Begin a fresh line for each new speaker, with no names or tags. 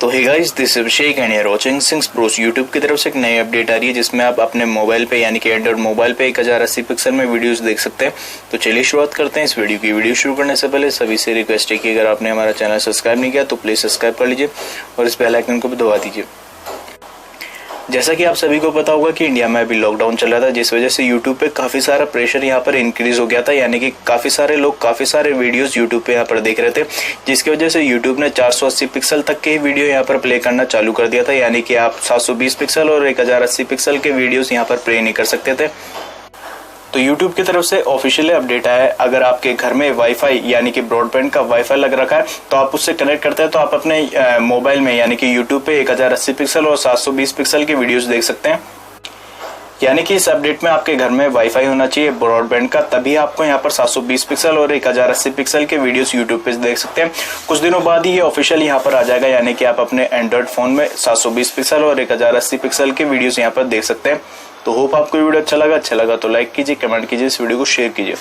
तो hey guys, this Abhishek and you're watching Singh bros. YouTube की तरफ से एक नई अपडेट आ रही है जिसमें आप अपने मोबाइल पे यानी कि एंड्रॉइड मोबाइल पे 1080 पिक्सल में वीडियोस देख सकते हैं। तो चलिए शुरुआत करते हैं इस वीडियो की। वीडियो शुरू करने से पहले सभी से रिक्वेस्ट है कि अगर आपने हमारा चैनल सब्सक्राइब नहीं किया तो प्लीज सब्सक्राइब कर लीजिए और इस बेल आइकन को भी दबा दीजिए। जैसा कि आप सभी को पता होगा कि इंडिया में अभी लॉकडाउन चल रहा था, जिस वजह से यूट्यूब पे काफी सारा प्रेशर यहाँ पर इंक्रीज हो गया था, यानी कि काफी सारे लोग काफी सारे वीडियोस यूट्यूब पे यहाँ पर देख रहे थे, जिसकी वजह से यूट्यूब ने 480 पिक्सल तक के वीडियो यहाँ पर प्ले करना चालू कर दिया था, यानी कि आप 720 पिक्सल और 1080 पिक्सल के वीडियोस यहाँ पर प्ले नहीं कर सकते थे। तो YouTube की तरफ से ऑफिशियली अपडेट आया है, अगर आपके घर में वाईफाई यानी कि ब्रॉडबैंड का वाईफाई लग रखा है तो आप उससे कनेक्ट करते हैं तो आप अपने मोबाइल में यानी कि YouTube पे 1080 पिक्सल और 720 पिक्सल के वीडियोस देख सकते हैं। यानी कि इस अपडेट में आपके घर में वाईफाई होना चाहिए ब्रॉडबैंड का, तभी आपको यहाँ पर 720 पिक्सल और 1080 पिक्सल के वीडियोस यूट्यूब पे देख सकते हैं। कुछ दिनों बाद ही ये ऑफिशियल यहाँ पर आ जाएगा, यानी कि आप अपने एंड्रॉइड फोन में 720 पिक्सल और 1080 पिक्सल के वीडियोस यहाँ पर देख सकते हैं। तो होप आपको वीडियो अच्छा लगा तो लाइक कीजिए, कमेंट कीजिए, इस वीडियो को शेयर कीजिए।